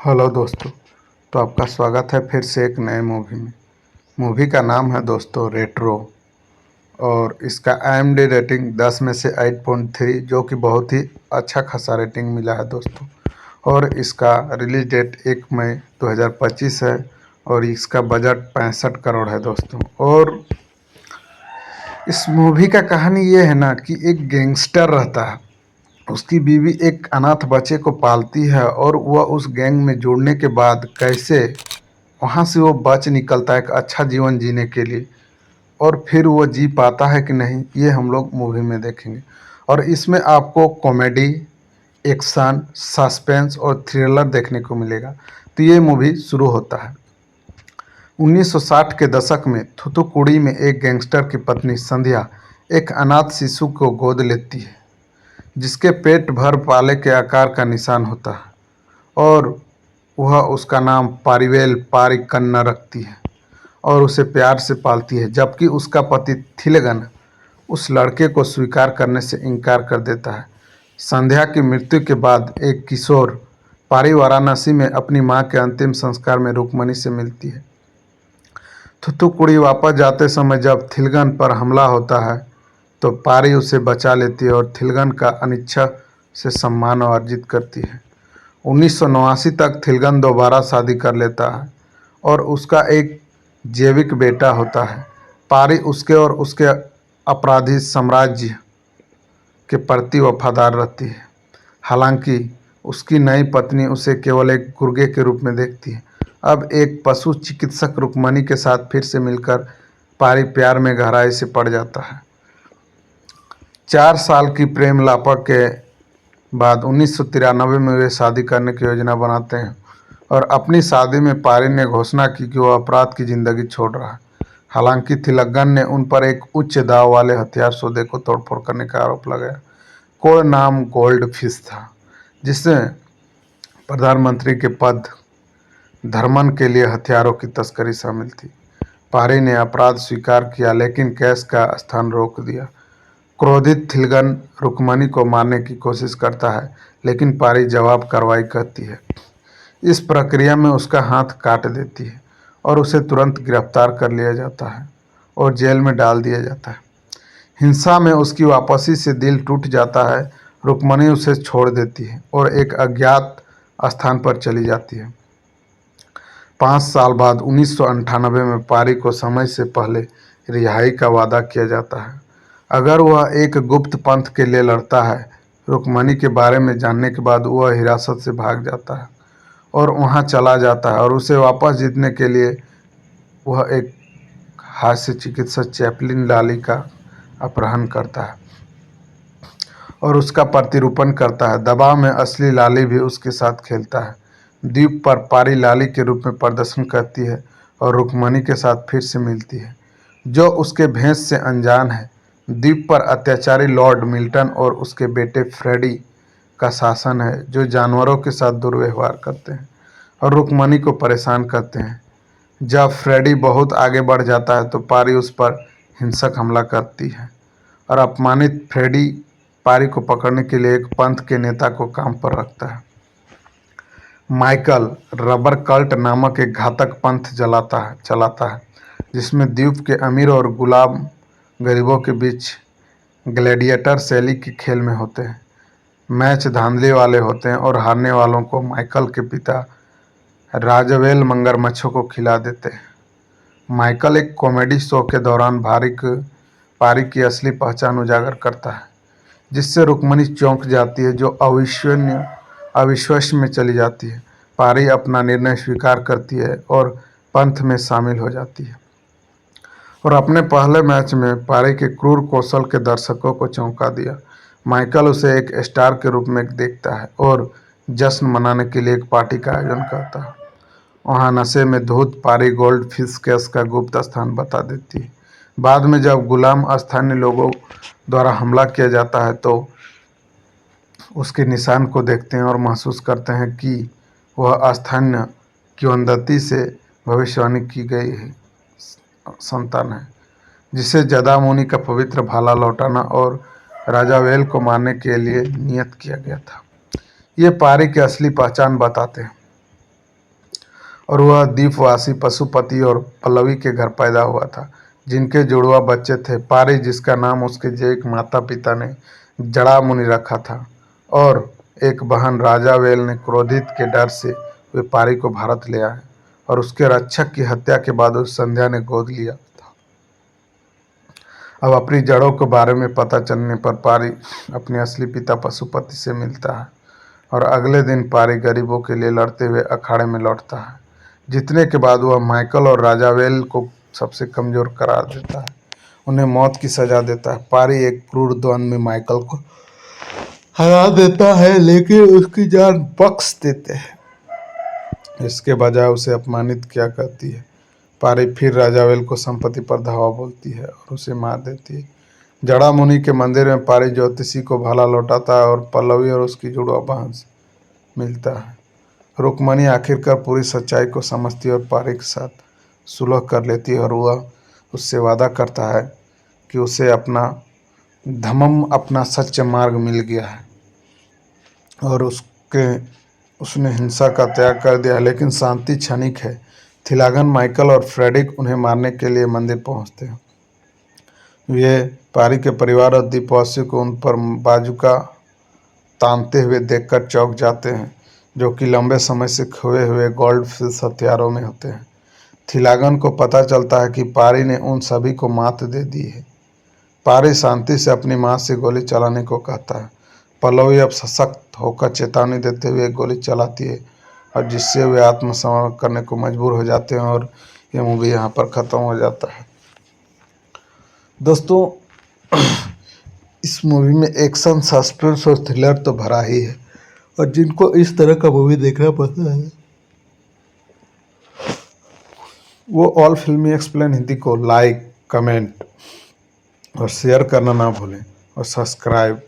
Hello दोस्तों। तो आपका स्वागत है फिर से एक नए मूवी में। मूवी का नाम है दोस्तों रेट्रो और इसका IMDb रेटिंग 10 में से 8.3 जो कि बहुत ही अच्छा खासा रेटिंग मिला है दोस्तों। और इसका रिलीज डेट 1 मई 2025 है और इसका बजट 65 करोड़ है दोस्तों। और इस मूवी का कहानी ये है ना कि एक गैंगस्टर रहता है, उसकी बीवी एक अनाथ बच्चे को पालती है और वह उस गैंग में जुड़ने के बाद कैसे वहाँ से वो बच निकलता है एक अच्छा जीवन जीने के लिए, और फिर वो जी पाता है कि नहीं, ये हम लोग मूवी में देखेंगे। और इसमें आपको कॉमेडी, एक्शन, सस्पेंस और थ्रिलर देखने को मिलेगा। तो ये मूवी शुरू होता है 1960 के दशक में। थूथुकुड़ी में एक गैंगस्टर की पत्नी संध्या एक अनाथ शिशु को गोद लेती है जिसके पेट भर पाले के आकार का निशान होता है, और वह उसका नाम पारिवेल पारिकन्ना रखती है और उसे प्यार से पालती है। जबकि उसका पति थिलगन उस लड़के को स्वीकार करने से इनकार कर देता है। संध्या की मृत्यु के बाद एक किशोर पारी वाराणसी में अपनी मां के अंतिम संस्कार में रुक्मणी से मिलती है। थूथुकुड़ी वापस जाते समय जब थिलगन पर हमला होता है तो पारी उसे बचा लेती है और थिलगन का अनिच्छा से सम्मान अर्जित करती है। 1989 तक थिलगन दोबारा शादी कर लेता है और उसका एक जैविक बेटा होता है। पारी उसके और उसके अपराधी साम्राज्य के प्रति वफादार रहती है। हालांकि उसकी नई पत्नी उसे केवल एक गुर्गे के रूप में देखती है। अब एक पशु चिकित्सक रुक्मणी के साथ फिर से मिलकर पारी प्यार में गहराई से पड़ जाता है। 4 साल की प्रेम लापा के बाद 1993 में वे शादी करने की योजना बनाते हैं और अपनी शादी में पारी ने घोषणा की कि वह अपराध की जिंदगी छोड़ रहा है। हालांकि थिलगन ने उन पर एक उच्च दाव वाले हथियार सौदे को तोड़फोड़ करने का आरोप लगाया। कोड नाम गोल्ड फिश था, जिसमें प्रधानमंत्री के पद धर्मन के लिए हथियारों की तस्करी शामिल थी। पारी ने अपराध स्वीकार किया लेकिन केस का स्थान रोक दिया। क्रोधित थिलगन रुक्मणी को मारने की कोशिश करता है लेकिन पारी जवाब कार्रवाई करती है। इस प्रक्रिया में उसका हाथ काट देती है और उसे तुरंत गिरफ्तार कर लिया जाता है और जेल में डाल दिया जाता है। हिंसा में उसकी वापसी से दिल टूट जाता है। रुक्मणी उसे छोड़ देती है और एक अज्ञात स्थान पर चली जाती है। 5 साल बाद 1998 में पारी को समय से पहले रिहाई का वादा किया जाता है अगर वह एक गुप्त पंथ के लिए लड़ता है। रुक्मणी के बारे में जानने के बाद वह हिरासत से भाग जाता है और वहां चला जाता है और उसे वापस जीतने के लिए वह एक हास्य चिकित्सक चैपलिन लाली का अपहरण करता है और उसका प्रतिरूपण करता है। दबाव में असली लाली भी उसके साथ खेलता है। द्वीप पर पारी लाली के रूप में प्रदर्शन करती है और रुक्मणी के साथ फिर से मिलती है जो उसके भेष से अनजान है। द्वीप पर अत्याचारी लॉर्ड मिल्टन और उसके बेटे फ्रेडी का शासन है जो जानवरों के साथ दुर्व्यवहार करते हैं और रुक्मणी को परेशान करते हैं। जब फ्रेडी बहुत आगे बढ़ जाता है तो पारी उस पर हिंसक हमला करती है और अपमानित फ्रेडी पारी को पकड़ने के लिए एक पंथ के नेता को काम पर रखता है। माइकल रबर कल्ट नामक एक घातक पंथ चलाता है जिसमें द्वीप के अमीर और गुलाम गरीबों के बीच ग्लैडिएटर शैली के खेल में होते हैं। मैच धांधली वाले होते हैं और हारने वालों को माइकल के पिता राजवेल मगरमच्छों को खिला देते हैं। माइकल एक कॉमेडी शो के दौरान पारी की असली पहचान उजागर करता है जिससे रुक्मणी चौंक जाती है जो अविश्वास में चली जाती है। पारी अपना निर्णय स्वीकार करती है और पंथ में शामिल हो जाती है और अपने पहले मैच में पारी के क्रूर कौशल के दर्शकों को चौंका दिया। माइकल उसे एक स्टार के रूप में देखता है और जश्न मनाने के लिए एक पार्टी का आयोजन करता है। वहाँ नशे में धुत पारी गोल्ड फिश केस का गुप्त स्थान बता देती है। बाद में जब गुलाम स्थानीय लोगों द्वारा हमला किया जाता है तो उसके निशान को देखते हैं और महसूस करते हैं कि वह स्थानीय किंवदंती से भविष्यवाणी की गई है संतान है जिसे जदामुनि का पवित्र भाला लौटाना और राजावेल को मारने के लिए नियत किया गया था। ये पारी की असली पहचान बताते हैं। और वह द्वीपवासी पशुपति और पल्लवी के घर पैदा हुआ था, जिनके जुड़वा बच्चे थे, पारी, जिसका नाम उसके जैक माता पिता ने जड़ामुनि रखा था, और एक बहन राजावेल ने क्रोधित के डर से वे पारी को भारत ले आए और उसके रक्षक की हत्या के बाद उस संध्या ने गोद लिया था। अब अपनी जड़ों के बारे में पता चलने पर पारी अपने असली पिता पशुपति से मिलता है और अगले दिन पारी गरीबों के लिए लड़ते हुए अखाड़े में लौटता है। जीतने के बाद वह माइकल और राजावेल को सबसे कमजोर करार देता है, उन्हें मौत की सजा देता है। पारी एक क्रूर द्वंद्व में माइकल को हरा देता है, लेकिन उसकी जान बख्श देते हैं। इसके बजाय उसे अपमानित क्या करती है। पारी फिर राजावेल को संपत्ति पर धावा बोलती है और उसे मार देती है। जड़ा मुनि के मंदिर में पारी ज्योतिषी को भाला लौटाता है और पल्लवी और उसकी जुड़वा बहन से मिलता है। रुक्मणी आखिरकार पूरी सच्चाई को समझती है और पारी के साथ सुलह कर लेती है और वह उससे वादा करता है कि उसे अपना सच्चा मार्ग मिल गया है और उसने हिंसा का त्याग कर दिया है। लेकिन शांति क्षणिक है। थिलागन, माइकल और फ्रेडिक उन्हें मारने के लिए मंदिर पहुंचते हैं। वे पारी के परिवार और द्वीपवासियों को उन पर बाजुका तानते हुए देखकर चौंक जाते हैं, जो कि लंबे समय से खोए हुए गोल्डफिश हथियारों में होते हैं। थिलागन को पता चलता है कि पारी ने उन सभी को मात दे दी है। पारी शांति से अपनी मां से गोली चलाने को कहता है। पल्लवी अब सशक्त होकर चेतावनी देते हुए गोली चलाती है और जिससे वे आत्मसमर्पण करने को मजबूर हो जाते हैं और ये मूवी यहाँ पर ख़त्म हो जाता है। दोस्तों, इस मूवी में एक्शन, सस्पेंस और थ्रिलर तो भरा ही है, और जिनको इस तरह का मूवी देखना पसंद है वो ऑल फिल्मी एक्सप्लेन हिंदी को लाइक, कमेंट और शेयर करना ना भूलें और सब्सक्राइब